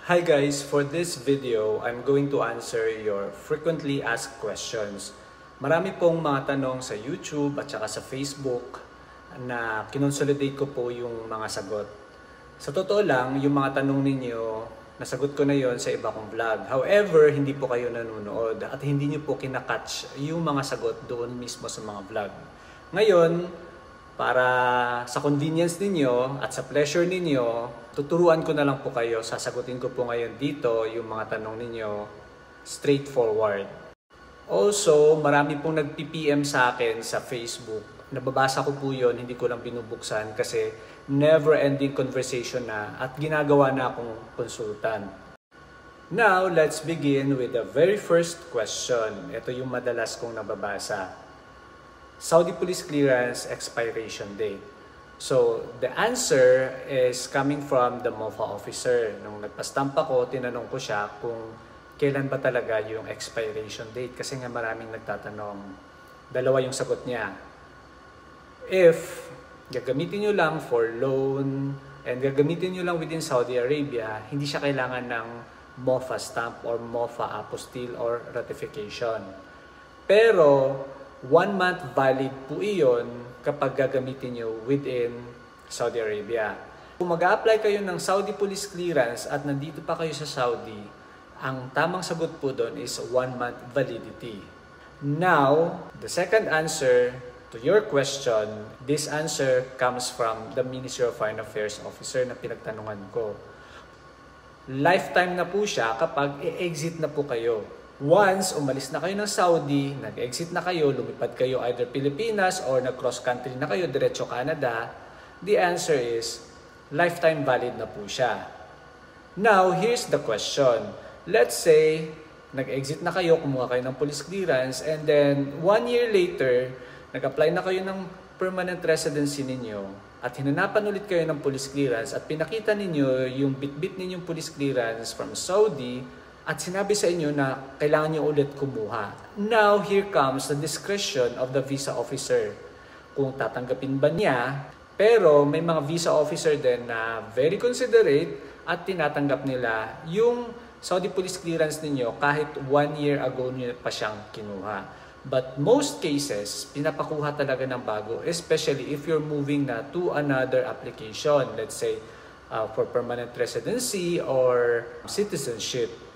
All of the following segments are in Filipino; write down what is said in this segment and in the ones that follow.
Hi guys, for this video, I'm going to answer your frequently asked questions. Marami pong mga tanong sa YouTube at saka sa Facebook na kinonsolidate ko po yung mga sagot. Sa totoo lang, yung mga tanong ninyo, nasagot ko na yon sa iba kong vlog. However, hindi po kayo nanonood at hindi nyo po kinakatch yung mga sagot doon mismo sa mga vlog. Ngayon, para sa convenience ninyo at sa pleasure ninyo, tuturuan ko na lang po kayo, sasagutin ko po ngayon dito yung mga tanong ninyo straightforward. Also, marami pong nag-PPM sa akin sa Facebook. Nababasa ko po yun, hindi ko lang binubuksan kasi never-ending conversation na at ginagawa na akong konsultan. Now, let's begin with the very first question. Ito yung madalas kong nababasa. Saudi Police Clearance expiration date. So, the answer is coming from the MOFA officer. Nung nagpa-stamp ako, tinanong ko siya kung kailan ba talaga yung expiration date. Kasi nga maraming nagtatanong. Dalawa yung sagot niya. If gagamitin nyo lang for loan and gagamitin nyo lang within Saudi Arabia, hindi siya kailangan ng MOFA stamp or MOFA apostille or ratification. Pero, 1 month valid po iyon kapag gagamitin nyo within Saudi Arabia. Kung mag-a-apply kayo ng Saudi Police Clearance at nandito pa kayo sa Saudi, ang tamang sagot po doon is 1 month validity. Now, the second answer to your question, this answer comes from the Ministry of Foreign Affairs officer na pinagtanungan ko. Lifetime na po siya kapag e-exit na po kayo. Once umalis na kayo ng Saudi, nag-exit na kayo, lumipad kayo either Pilipinas or nag-cross country na kayo, diretso Canada, the answer is lifetime valid na po siya. Now, here's the question. Let's say, nag-exit na kayo, kumuha kayo ng police clearance, and then 1 year later, nag-apply na kayo ng permanent residency ninyo, at hinanapan ulit kayo ng police clearance, at pinakita ninyo yung bit-bit ninyong police clearance from Saudi, at sinabi sa inyo na kailangan nyo ulit kumuha. Now, here comes the discretion of the visa officer. Kung tatanggapin ba niya, pero may mga visa officer din na very considerate at tinatanggap nila yung Saudi Police Clearance ninyo kahit 1 year ago nyo pa siyang kinuha. But most cases, pinapakuha talaga ng bago, especially if you're moving na to another application. Let's say, for permanent residency or citizenship.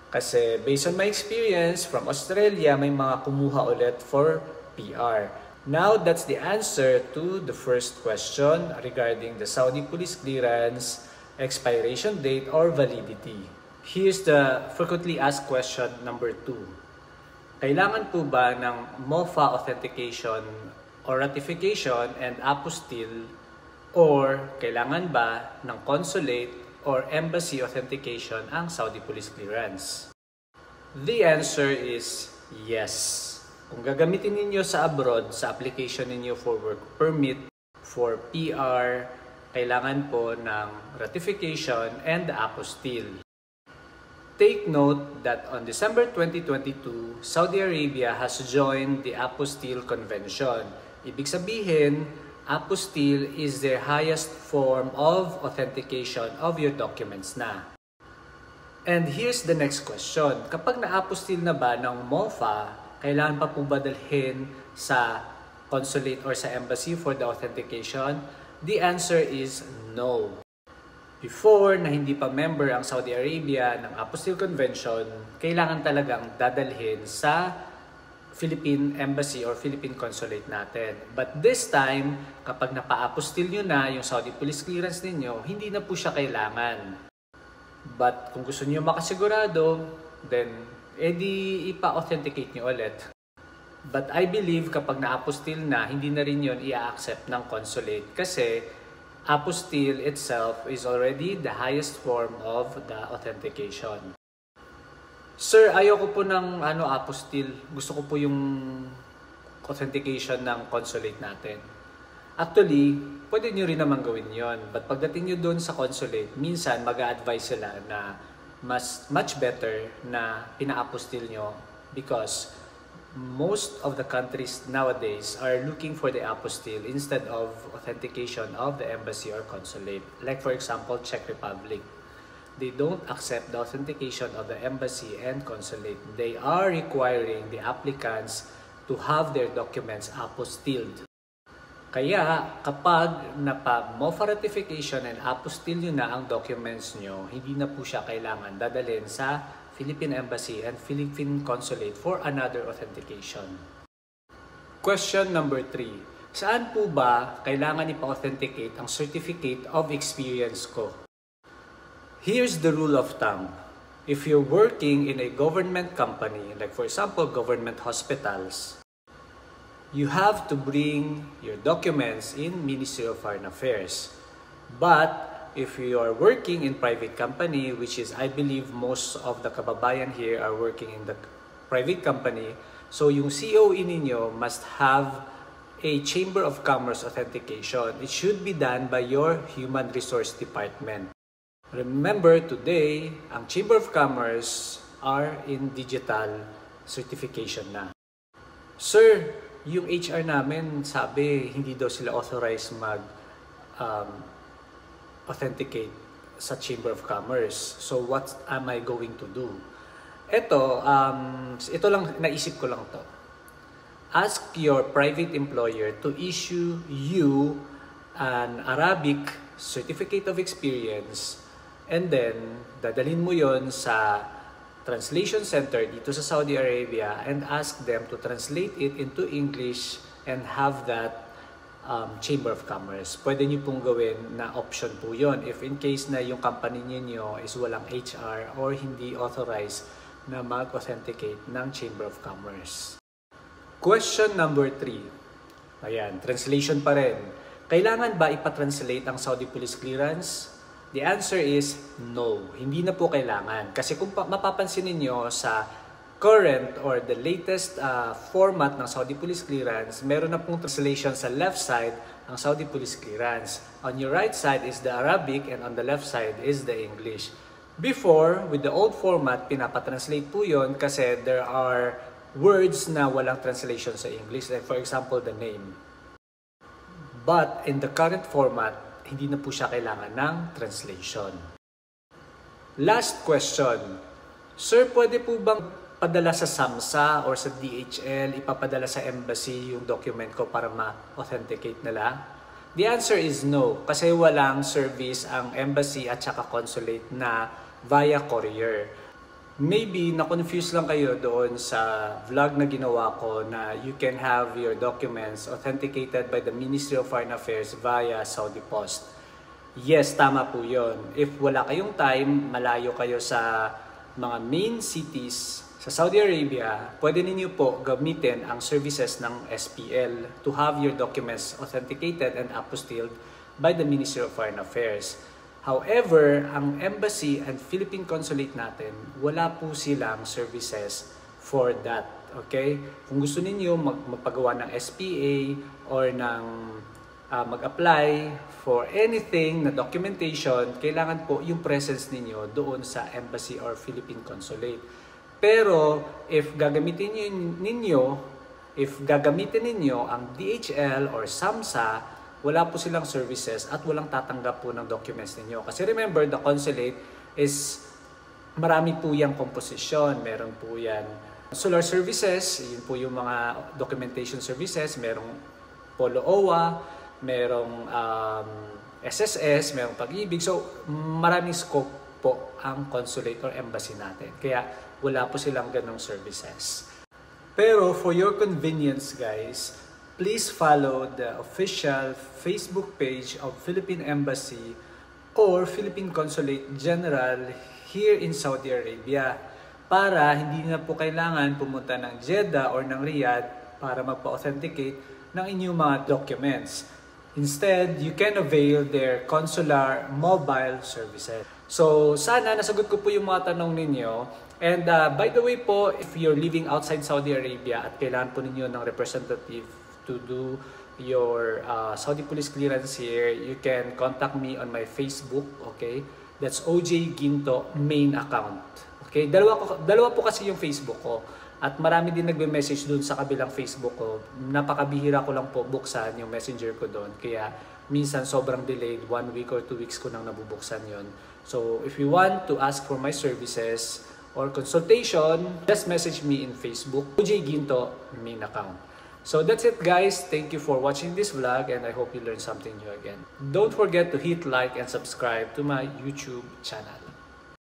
Kasi based on my experience from Australia, may mga kumuha ulit for PR. Now, that's the answer to the first question regarding the Saudi Police Clearance expiration date or validity. Here's the frequently asked question number 2. Kailangan po ba ng MOFA authentication or ratification and apostille or kailangan ba ng consulate or embassy authentication ang Saudi Police Clearance? The answer is yes. Kung gagamitin ninyo sa abroad, sa application ninyo for work permit, for PR, kailangan po ng ratification and apostille. Take note that on December 2022, Saudi Arabia has joined the Apostille Convention. Ibig sabihin, apostille is their highest form of authentication of your documents na. And here's the next question. Kapag na-apostille na ba ng MOFA, kailangan pa po ba dalhin sa consulate or sa embassy for the authentication? The answer is no. Before na hindi pa member ang Saudi Arabia ng Apostille Convention, kailangan talagang dadalhin sa Philippine Embassy or Philippine Consulate natin. But this time, kapag napa-apostille nyo na yung Saudi Police Clearance ninyo, hindi na po siya kailangan. But kung gusto nyo makasigurado, then edi ipa-authenticate nyo ulit. But I believe kapag na-apostille na, hindi na rin yun i-accept ng consulate kasi apostille itself is already the highest form of the authentication. Sir, ayoko po ng apostille. Gusto ko po yung authentication ng consulate natin. Actually, pwede nyo rin naman gawin yon. But pagdating nyo doon sa consulate, minsan mag-a-advise sila na much better na pina-apostille nyo because most of the countries nowadays are looking for the apostille instead of authentication of the embassy or consulate. Like for example, Czech Republic. they don't accept the authentication of the embassy and consulate. They are requiring the applicants to have their documents apostilled. Kaya kapag napa-MOFA ratification and apostil nyo na ang documents nyo, hindi na po siya kailangan dadalhin sa Philippine Embassy and Philippine Consulate for another authentication. Question number 3. Saan po ba kailangan ipa-authenticate ang certificate of experience ko? Here's the rule of thumb. If you're working in a government company, like for example, government hospitals, you have to bring your documents in Ministry of Foreign Affairs. But if you are working in private company, which is I believe most of the kababayan here are working in the private company, so yung COE ninyo must have a Chamber of Commerce authentication. It should be done by your Human Resource Department. Remember, today, ang Chamber of Commerce are in digital certification na. Sir, yung HR namin sabi hindi daw sila authorized authenticate sa Chamber of Commerce. So what am I going to do? Ito lang, naisip ko lang to. Ask your private employer to issue you an Arabic certificate of experience, and then dadalhin mo yon sa translation center dito sa Saudi Arabia and ask them to translate it into English and have that Chamber of Commerce. Pwede nyo pong gawin na option po yon if in case na yung company niyo is walang HR or hindi authorized na mag-authenticate ng Chamber of Commerce. Question number 3. Ayan, translation pa rin. Kailangan ba ipatranslate ang Saudi Police Clearance? The answer is no. Hindi na po kailangan. Kasi kung mapapansin niyo sa current or the latest format ng Saudi Police Clearance, meron na pong translation sa left side ang Saudi Police Clearance. On your right side is the Arabic and on the left side is the English. Before, with the old format, pinapatranslate po yun kasi there are words na walang translation sa English. Like for example, the name. But in the current format, hindi na po siya kailangan ng translation. Last question. Sir, pwede po bang padala sa SAMSA or sa DHL, ipapadala sa embassy yung document ko para ma-authenticate nila? The answer is no, kasi walang service ang embassy at saka consulate na via courier. Maybe na-confuse lang kayo doon sa vlog na ginawa ko na you can have your documents authenticated by the Ministry of Foreign Affairs via Saudi Post. Yes, tama po yun. If wala kayong time, malayo kayo sa mga main cities sa Saudi Arabia, pwede ninyo po gamitin ang services ng SPL to have your documents authenticated and apostilled by the Ministry of Foreign Affairs. However, ang embassy and Philippine Consulate natin, wala po silang services for that. Okay? Kung gusto niyo magpagawa ng SPA or mag-apply for anything na documentation, kailangan po yung presence ninyo doon sa embassy or Philippine Consulate. Pero if gagamitin ninyo ang DHL or SAMSA, wala po silang services at walang tatanggap po ng documents ninyo. Kasi remember, the consulate is marami po yung composition. Meron po yan solar services, yun po yung mga documentation services. Merong Polo OWA, merong SSS, merong Pag-ibig. So, maraming scope po ang consulate or embassy natin. Kaya wala po silang ganong services. Pero for your convenience, guys, please follow the official Facebook page of Philippine Embassy or Philippine Consulate General here in Saudi Arabia para hindi na po kailangan pumunta ng Jeddah or ng Riyadh para magpa-authenticate ng inyong mga documents. Instead, you can avail their consular mobile services. So, sana nasagot ko po yung mga tanong ninyo. And by the way po, if you're living outside Saudi Arabia at kailangan po ninyo ng representative to do your Saudi Police Clearance here, you can contact me on my Facebook, okay? That's OJ Ginto main account. Okay? Dalawa po kasi yung Facebook ko. At marami din nagbe-message doon sa kabilang Facebook ko. Napakabihira ko lang po buksan yung messenger ko doon. Kaya minsan sobrang delayed, 1 week or 2 weeks ko nang nabubuksan yon. So if you want to ask for my services or consultation, just message me in Facebook, OJ Ginto main account. So that's it guys. Thank you for watching this vlog and I hope you learned something new again. Don't forget to hit like and subscribe to my YouTube channel.